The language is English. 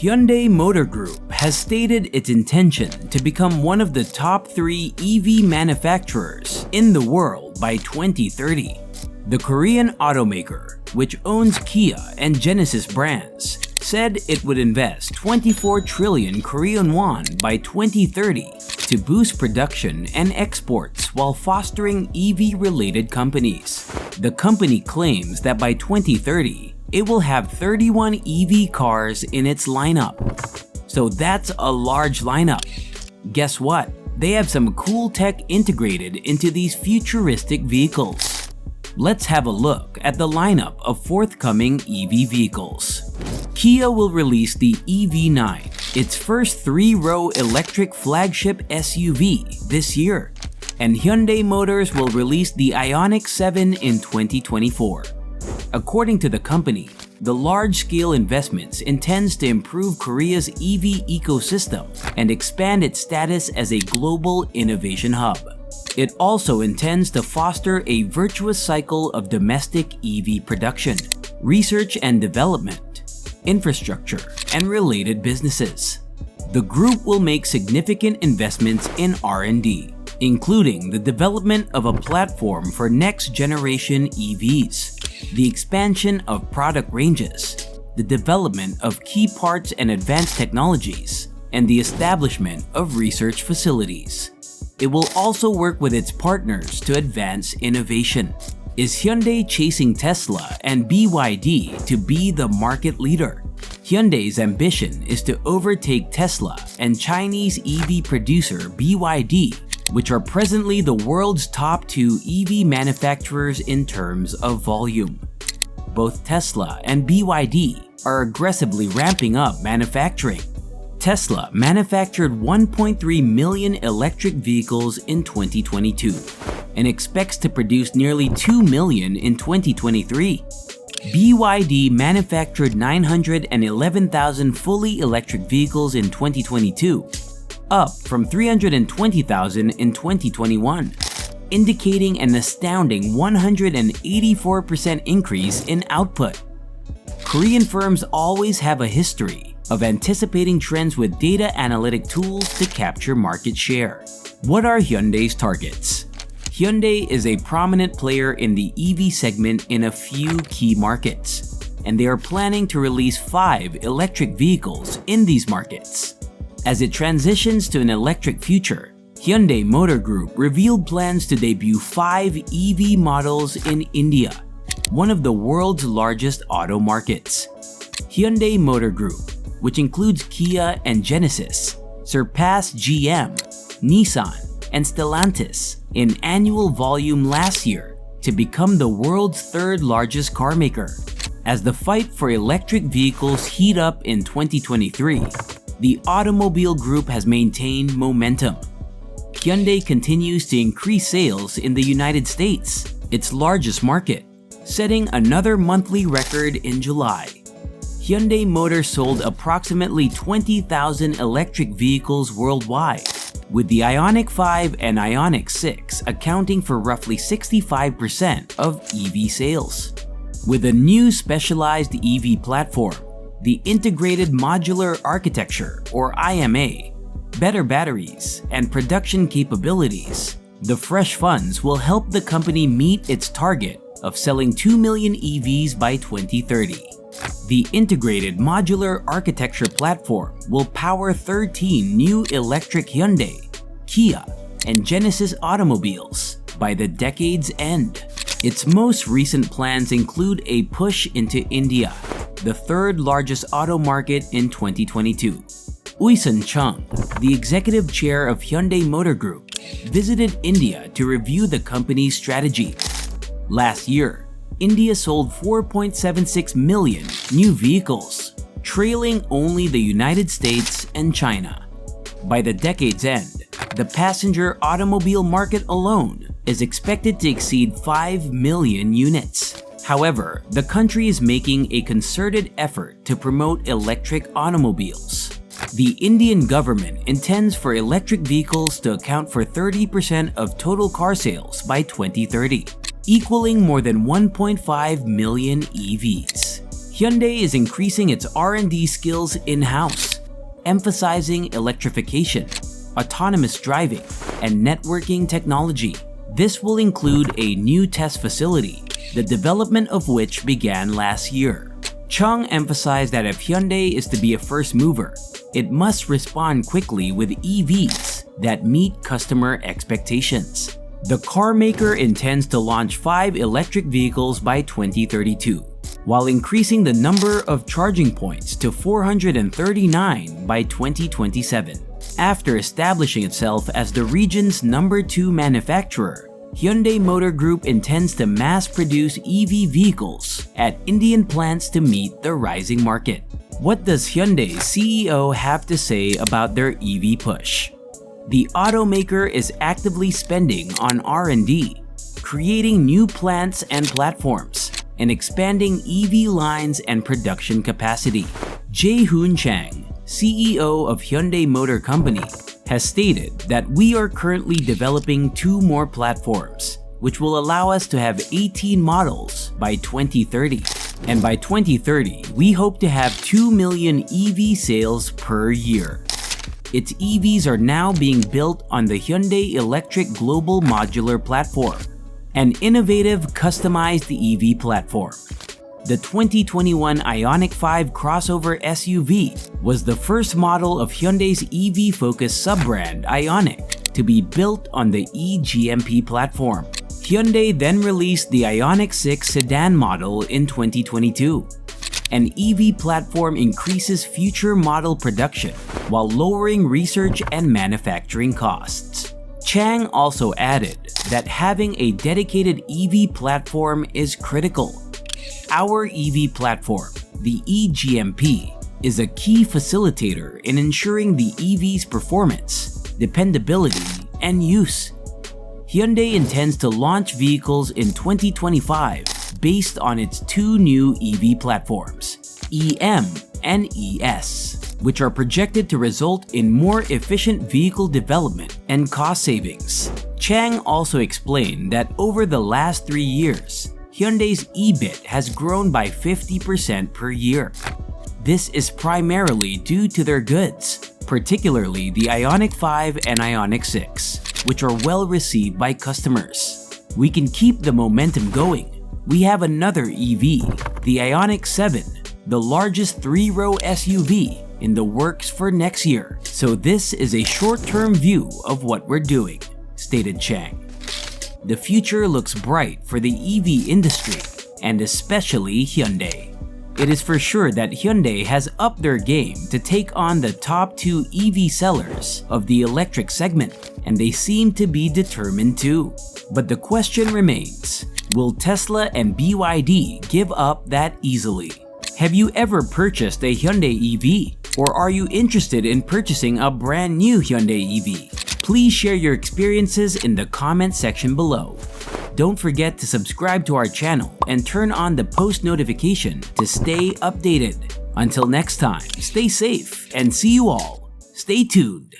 Hyundai Motor Group has stated its intention to become one of the top 3 EV manufacturers in the world by 2030. The Korean automaker, which owns Kia and Genesis brands, said it would invest 24 trillion Korean won by 2030 to boost production and exports while fostering EV-related companies. The company claims that by 2030, it will have 31 EV cars in its lineup. So that's a large lineup. Guess what? They have some cool tech integrated into these futuristic vehicles. Let's have a look at the lineup of forthcoming EV vehicles. Kia will release the EV9, its first 3-row electric flagship SUV, this year, and Hyundai Motors will release the IONIQ 7 in 2024. According to the company, the large-scale investments intends to improve Korea's EV ecosystem and expand its status as a global innovation hub. It also intends to foster a virtuous cycle of domestic EV production, research and development, infrastructure, and related businesses. The group will make significant investments in R&D, including the development of a platform for next-generation EVs, the expansion of product ranges, the development of key parts and advanced technologies, and the establishment of research facilities. It will also work with its partners to advance innovation. Is Hyundai chasing Tesla and BYD to be the market leader? Hyundai's ambition is to overtake Tesla and Chinese EV producer BYD, which are presently the world's top 2 EV manufacturers in terms of volume. Both Tesla and BYD are aggressively ramping up manufacturing. Tesla manufactured 1.3 million electric vehicles in 2022 and expects to produce nearly 2 million in 2023. BYD manufactured 911,000 fully electric vehicles in 2022, up from 320,000 in 2021, indicating an astounding 184% increase in output. Korean firms always have a history of anticipating trends with data analytic tools to capture market share. What are Hyundai's targets? Hyundai is a prominent player in the EV segment in a few key markets, and they are planning to release 5 electric vehicles in these markets. As it transitions to an electric future, Hyundai Motor Group revealed plans to debut 5 EV models in India, one of the world's largest auto markets. Hyundai Motor Group, which includes Kia and Genesis, surpassed GM, Nissan, and Stellantis in annual volume last year to become the world's 3rd largest car maker. As the fight for electric vehicles heat up in 2023, the automobile group has maintained momentum. Hyundai continues to increase sales in the United States, its largest market, setting another monthly record in July. Hyundai Motors sold approximately 20,000 electric vehicles worldwide, with the IONIQ 5 and IONIQ 6 accounting for roughly 65% of EV sales. With a new specialized EV platform, the Integrated Modular Architecture, or IMA, better batteries, and production capabilities, the fresh funds will help the company meet its target of selling 2 million EVs by 2030. The Integrated Modular Architecture platform will power 13 new electric Hyundai, Kia, and Genesis automobiles by the decade's end. Its most recent plans include a push into India, the 3rd largest auto market in 2022. Uisun Chung, the executive chair of Hyundai Motor Group, visited India to review the company's strategy. Last year, India sold 4.76 million new vehicles, trailing only the United States and China. By the decade's end, the passenger automobile market alone is expected to exceed 5 million units. However, the country is making a concerted effort to promote electric automobiles. The Indian government intends for electric vehicles to account for 30% of total car sales by 2030, equaling more than 1.5 million EVs. Hyundai is increasing its R&D skills in-house, emphasizing electrification, autonomous driving, and networking technology. This will include a new test facility, the development of which began last year. Chung emphasized that if Hyundai is to be a first mover, it must respond quickly with EVs that meet customer expectations. The car maker intends to launch 5 electric vehicles by 2032, while increasing the number of charging points to 439 by 2027. After establishing itself as the region's number 2 manufacturer, Hyundai Motor Group intends to mass-produce EV vehicles at Indian plants to meet the rising market. What does Hyundai's CEO have to say about their EV push? The automaker is actively spending on R&D, creating new plants and platforms, and expanding EV lines and production capacity. Jae-hoon Chang, CEO of Hyundai Motor Company, has stated that we are currently developing 2 more platforms, which will allow us to have 18 models by 2030. And by 2030, we hope to have 2 million EV sales per year. Its EVs are now being built on the Hyundai Electric Global Modular Platform, an innovative customized EV platform. The 2021 Ioniq 5 crossover SUV was the first model of Hyundai's EV-focused sub-brand Ioniq to be built on the eGMP platform. Hyundai then released the Ioniq 6 sedan model in 2022. An EV platform increases future model production while lowering research and manufacturing costs. Chang also added that having a dedicated EV platform is critical. Our EV platform, the eGMP, is a key facilitator in ensuring the EV's performance, dependability, and use. Hyundai intends to launch vehicles in 2025 based on its 2 new EV platforms, EM and ES, which are projected to result in more efficient vehicle development and cost savings. Chang also explained that over the last 3 years, Hyundai's EBIT has grown by 50% per year. This is primarily due to their goods, particularly the Ioniq 5 and Ioniq 6, which are well received by customers. We can keep the momentum going. We have another EV, the Ioniq 7, the largest 3-row SUV, in the works for next year. So this is a short-term view of what we're doing, stated Chang. The future looks bright for the EV industry, and especially Hyundai. It is for sure that Hyundai has upped their game to take on the top 2 EV sellers of the electric segment, and they seem to be determined too. But the question remains, will Tesla and BYD give up that easily? Have you ever purchased a Hyundai EV? Or are you interested in purchasing a brand new Hyundai EV? Please share your experiences in the comment section below. Don't forget to subscribe to our channel and turn on the post notification to stay updated. Until next time, stay safe and see you all. Stay tuned.